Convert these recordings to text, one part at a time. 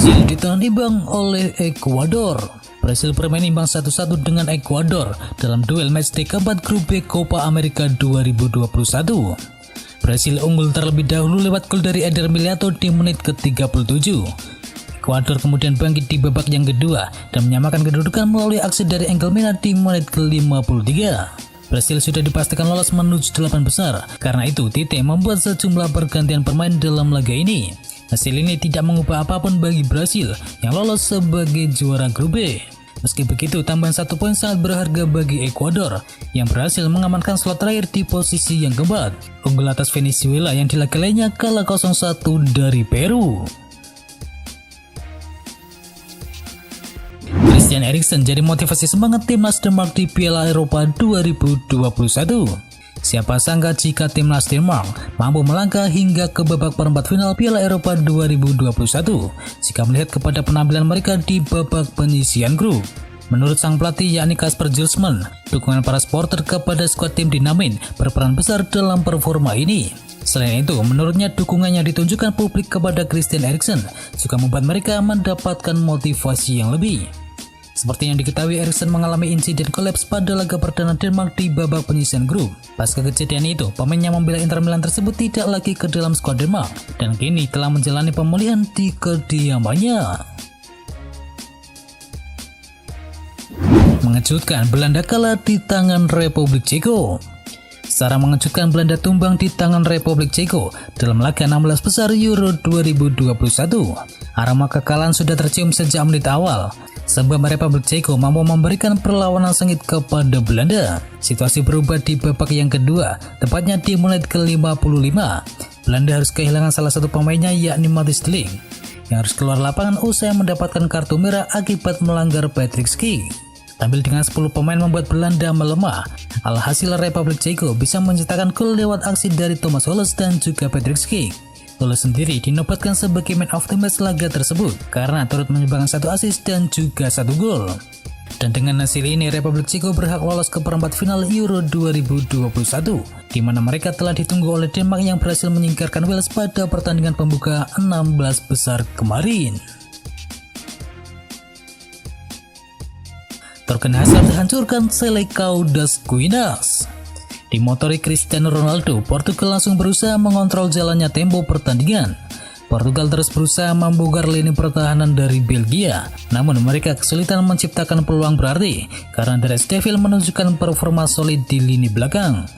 Brasil ditahan imbang oleh Ekuador. Brasil bermain imbang 1-1 dengan Ekuador dalam duel matchday keempat grup B Copa America 2021. Brasil unggul terlebih dahulu lewat gol dari Eder Militão di menit ke-37. Ekuador kemudian bangkit di babak yang kedua dan menyamakan kedudukan melalui aksi dari Angel Mena di menit ke-53. Brasil sudah dipastikan lolos menuju 8 besar, karena itu Tite membuat sejumlah pergantian pemain dalam laga ini. Hasil ini tidak mengubah apapun bagi Brasil yang lolos sebagai juara grup B. Meski begitu, tambahan 1 poin sangat berharga bagi Ekuador yang berhasil mengamankan slot terakhir di posisi yang keempat, unggul atas Venezuela yang di laga lainnya kalah 0-1 dari Peru. Christian Eriksen jadi motivasi semangat timnas Denmark di Piala Eropa 2021. Siapa sangka jika timnas Denmark mampu melangkah hingga ke babak perempat final Piala Eropa 2021 jika melihat kepada penampilan mereka di babak penyisihan grup. Menurut sang pelatih yakni Kasper Julsman, dukungan para supporter kepada skuad tim Dinamin berperan besar dalam performa ini. Selain itu, menurutnya dukungan yang ditunjukkan publik kepada Christian Eriksen juga membuat mereka mendapatkan motivasi yang lebih. Seperti yang diketahui, Eriksen mengalami insiden kolaps pada laga perdana Denmark di babak penyisihan grup. Pasca kejadian itu, pemain yang membela Inter Milan tersebut tidak lagi ke dalam skuad Denmark dan kini telah menjalani pemulihan di kediamannya. Mengejutkan, Belanda kalah di tangan Republik Ceko. Secara mengejutkan, Belanda tumbang di tangan Republik Ceko dalam laga 16 besar Euro 2021. Aroma kekalahan sudah tercium sejak menit awal, sebab Republik Ceko mampu memberikan perlawanan sengit kepada Belanda. Situasi berubah di babak yang kedua, tepatnya di menit ke-55. Belanda harus kehilangan salah satu pemainnya yakni Matthijs de Ligt, yang harus keluar lapangan usai mendapatkan kartu merah akibat melanggar Patrick Schick. Tampil dengan 10 pemain membuat Belanda melemah. Alhasil Republik Ceko bisa menciptakan gol lewat aksi dari Thomas Holles dan juga Patrick Schick. Holles sendiri dinobatkan sebagai man of the match laga tersebut karena turut menyumbangkan 1 assist dan juga 1 gol. Dan dengan hasil ini Republik Ceko berhak lolos ke perempat final Euro 2021, di mana mereka telah ditunggu oleh Denmark yang berhasil menyingkirkan Wales pada pertandingan pembuka 16 besar kemarin. Torgan Hazard hancurkan Selecao das Guinas. Dimotori Cristiano Ronaldo, Portugal langsung berusaha mengontrol jalannya tempo pertandingan. Portugal terus berusaha membongkar lini pertahanan dari Belgia, namun mereka kesulitan menciptakan peluang berarti karena Der Stevil menunjukkan performa solid di lini belakang.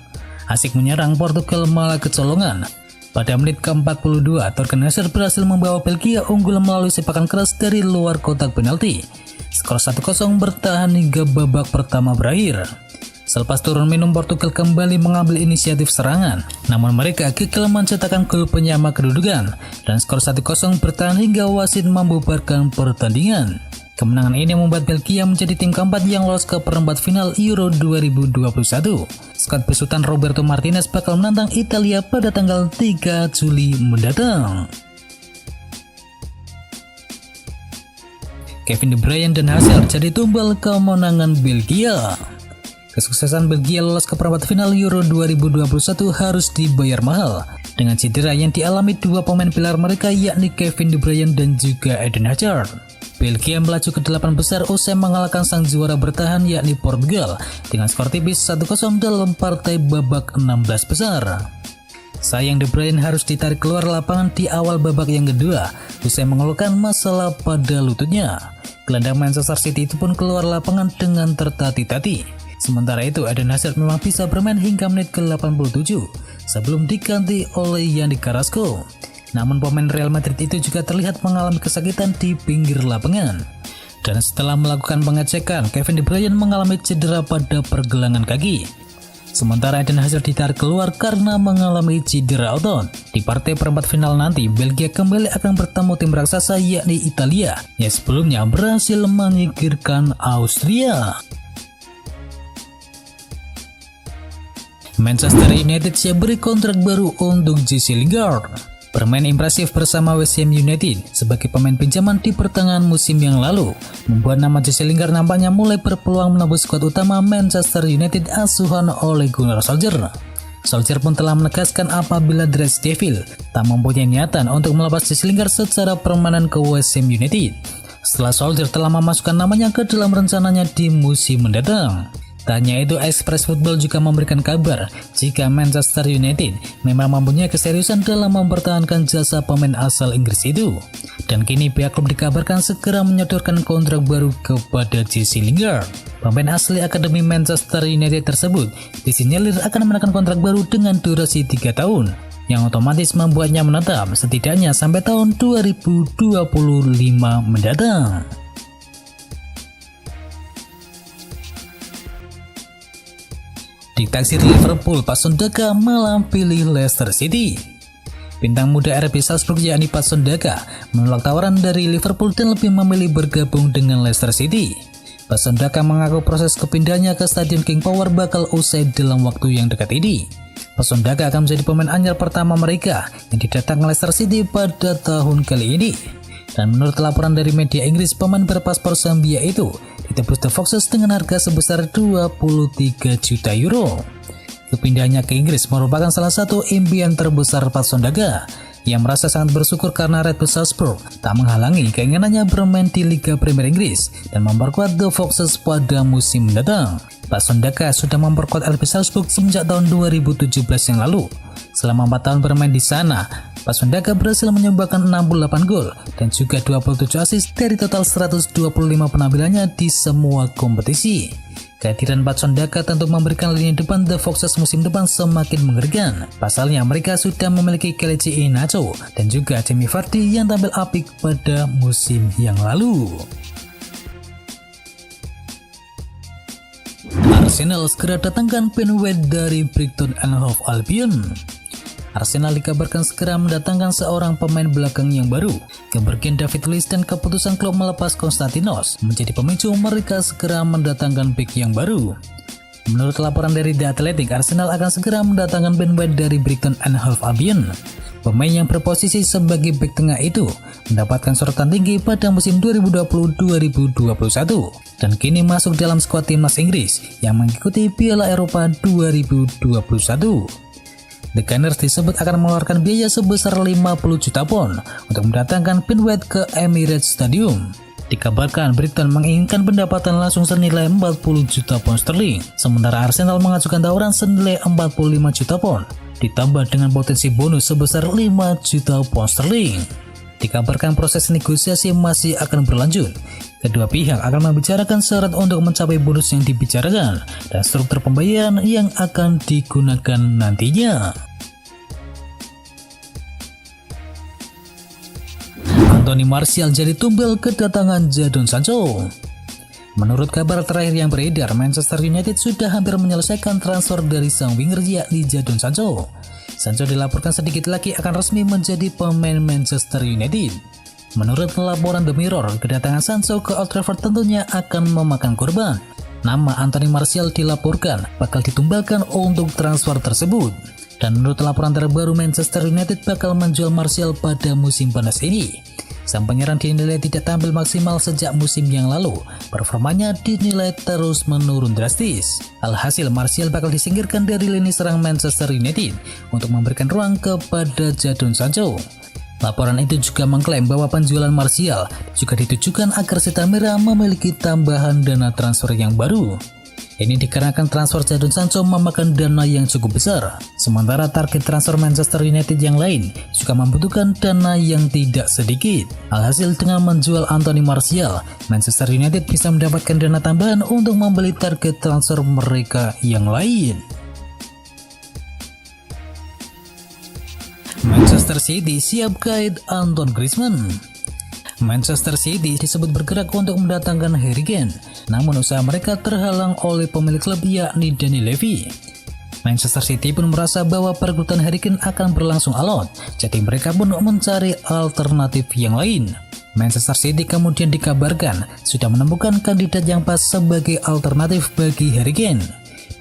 Asik menyerang, Portugal malah kecolongan. Pada menit ke-42, Torgan Hazard berhasil membawa Belgia unggul melalui sepakan keras dari luar kotak penalti. Skor 1-0 bertahan hingga babak pertama berakhir. Selepas turun minum, Portugal kembali mengambil inisiatif serangan, namun mereka gagal mencetakkan gol penyama kedudukan dan skor 1-0 bertahan hingga wasit membubarkan pertandingan. Kemenangan ini membuat Belgia menjadi tim keempat yang lolos ke perempat final Euro 2021. Skuad besutan Roberto Martinez bakal menantang Italia pada tanggal 3 Juli mendatang. Kevin De Bruyne dan Hazard jadi tumbal kemenangan Belgia. Kesuksesan Belgia lolos ke perempat final Euro 2021 harus dibayar mahal dengan cedera yang dialami 2 pemain pilar mereka yakni Kevin De Bruyne dan juga Eden Hazard. Belgia melaju ke 8 besar usai mengalahkan sang juara bertahan yakni Portugal dengan skor tipis 1-0 dalam partai babak 16 besar. Sayang De Bruyne harus ditarik keluar lapangan di awal babak yang kedua usai mengeluhkan masalah pada lututnya. Gelandang Manchester City itu pun keluar lapangan dengan tertati-tati. Sementara itu Eden Hazard memang bisa bermain hingga menit ke-87 sebelum diganti oleh Yannick Carrasco. Namun pemain Real Madrid itu juga terlihat mengalami kesakitan di pinggir lapangan. Dan setelah melakukan pengecekan, Kevin De Bruyne mengalami cedera pada pergelangan kaki. Sementara Eden Hazard ditarik keluar karena mengalami cedera otot. Di partai perempat final nanti, Belgia kembali akan bertemu tim raksasa yakni Italia yang sebelumnya berhasil menyingkirkan Austria. Manchester United siap beri kontrak baru untuk Jesse Lingard. Bermain impresif bersama West Ham United sebagai pemain pinjaman di pertengahan musim yang lalu membuat nama Jesse Lingard nampaknya mulai berpeluang menembus skuad utama Manchester United asuhan oleh Gunnar Solskjaer. Solskjaer pun telah menegaskan apabila The Red Devil tak mempunyai niatan untuk melepas Jesse Lingard secara permanen ke West Ham United setelah Solskjaer telah memasukkan namanya ke dalam rencananya di musim mendatang. Tak hanya itu, Express Football juga memberikan kabar jika Manchester United memang mempunyai keseriusan dalam mempertahankan jasa pemain asal Inggris itu. Dan kini pihak klub dikabarkan segera menyodorkan kontrak baru kepada Jesse Lingard. Pemain asli Akademi Manchester United tersebut disinyalir akan menekan kontrak baru dengan durasi 3 tahun, yang otomatis membuatnya menetap setidaknya sampai tahun 2025 mendatang. Ditaksir Liverpool, Patson Daka malah pilih Leicester City. Bintang muda RB Salzburg yakni Patson Daka menolak tawaran dari Liverpool dan lebih memilih bergabung dengan Leicester City. Patson Daka mengaku proses kepindahannya ke Stadion King Power bakal usai dalam waktu yang dekat ini. Patson Daka akan menjadi pemain anyar pertama mereka yang didatangkan Leicester City pada tahun kali ini. Dan menurut laporan dari media Inggris, pemain berpaspor Zambia itu ditebus The Foxes dengan harga sebesar 23 juta euro. Kepindahannya ke Inggris merupakan salah satu impian terbesar Patson Daka yang merasa sangat bersyukur karena Red Bull Salzburg tak menghalangi keinginannya bermain di Liga Premier Inggris dan memperkuat The Foxes pada musim mendatang. Patson Daka sudah memperkuat RB Salzburg semenjak tahun 2017 yang lalu. Selama 4 tahun bermain di sana, Patson Daka berhasil menyumbangkan 68 gol dan juga 27 assist dari total 125 penampilannya di semua kompetisi. Kehadiran Patson Daka tentu memberikan lini depan The Foxes musim depan semakin mengerikan. Pasalnya mereka sudah memiliki Kelechi Iheanacho dan juga Jamie Vardy yang tampil apik pada musim yang lalu. Arsenal segera datangkan Ben White dari Brighton and Hove Albion. Arsenal dikabarkan segera mendatangkan seorang pemain belakang yang baru. Kepergian David Luiz dan keputusan klub melepas Konstantinos menjadi pemicu mereka segera mendatangkan bek yang baru. Menurut laporan dari The Athletic, Arsenal akan segera mendatangkan Ben White dari Brighton and Hove Albion. Pemain yang berposisi sebagai bek tengah itu mendapatkan sorotan tinggi pada musim 2020-2021 dan kini masuk dalam skuad timnas Inggris yang mengikuti Piala Eropa 2021. The Gunners disebut akan mengeluarkan biaya sebesar 50 juta pound untuk mendatangkan Ben White ke Emirates Stadium. Dikabarkan Brighton menginginkan pendapatan langsung senilai 40 juta pound sterling, sementara Arsenal mengajukan tawaran senilai 45 juta pound, ditambah dengan potensi bonus sebesar 5 juta pound sterling. Dikabarkan proses negosiasi masih akan berlanjut. Kedua pihak akan membicarakan syarat untuk mencapai bonus yang dibicarakan dan struktur pembayaran yang akan digunakan nantinya. Anthony Martial jadi tumbal kedatangan Jadon Sancho. Menurut kabar terakhir yang beredar, Manchester United sudah hampir menyelesaikan transfer dari sang winger yakni Jadon Sancho. Sancho dilaporkan sedikit lagi akan resmi menjadi pemain Manchester United. Menurut laporan The Mirror, kedatangan Sancho ke Old Trafford tentunya akan memakan korban. Nama Anthony Martial dilaporkan bakal ditumbalkan untuk transfer tersebut. Dan menurut laporan terbaru, Manchester United bakal menjual Martial pada musim panas ini. Sang penyerang dinilai tidak tampil maksimal sejak musim yang lalu. Performanya dinilai terus menurun drastis. Alhasil, Martial bakal disingkirkan dari lini serang Manchester United untuk memberikan ruang kepada Jadon Sancho. Laporan itu juga mengklaim bahwa penjualan Martial juga ditujukan agar Setan Merah memiliki tambahan dana transfer yang baru. Ini dikarenakan transfer Jadon Sancho memakan dana yang cukup besar, sementara target transfer Manchester United yang lain juga membutuhkan dana yang tidak sedikit. Alhasil, dengan menjual Anthony Martial, Manchester United bisa mendapatkan dana tambahan untuk membeli target transfer mereka yang lain. Manchester City siap guide Antoine Griezmann. Manchester City disebut bergerak untuk mendatangkan Harry Kane, namun usaha mereka terhalang oleh pemilik klub yakni Daniel Levy. Manchester City pun merasa bahwa perekrutan Harry Kane akan berlangsung alot, jadi mereka pun mencari alternatif yang lain. Manchester City kemudian dikabarkan sudah menemukan kandidat yang pas sebagai alternatif bagi Harry Kane.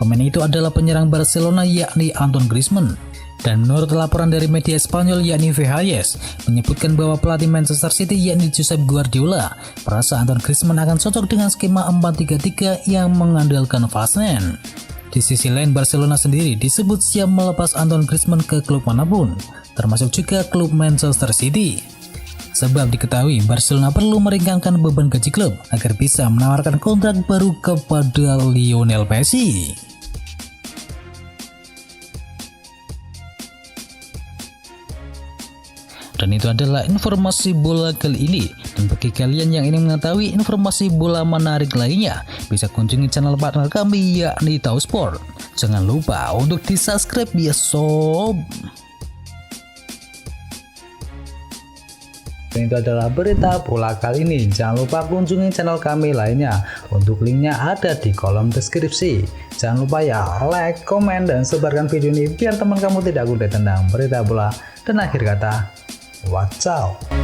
Pemain itu adalah penyerang Barcelona yakni Antoine Griezmann. Dan menurut laporan dari media Spanyol yakni VHS, menyebutkan bahwa pelatih Manchester City yakni Josep Guardiola merasa Antoine Griezmann akan cocok dengan skema 4-3-3 yang mengandalkan fast man. Di sisi lain, Barcelona sendiri disebut siap melepas Antoine Griezmann ke klub manapun, termasuk juga klub Manchester City. Sebab diketahui Barcelona perlu meringankan beban gaji klub agar bisa menawarkan kontrak baru kepada Lionel Messi. Dan itu adalah informasi bola kali ini. Dan bagi kalian yang ingin mengetahui informasi bola menarik lainnya, bisa kunjungi channel partner kami yakni Tahu Sport. Jangan lupa untuk di subscribe ya sob. Dan itu adalah berita bola kali ini. Jangan lupa kunjungi channel kami lainnya. Untuk linknya ada di kolom deskripsi. Jangan lupa ya like, komen, dan sebarkan video ini biar teman kamu tidak kudet tentang berita bola. Dan akhir kata, watch out.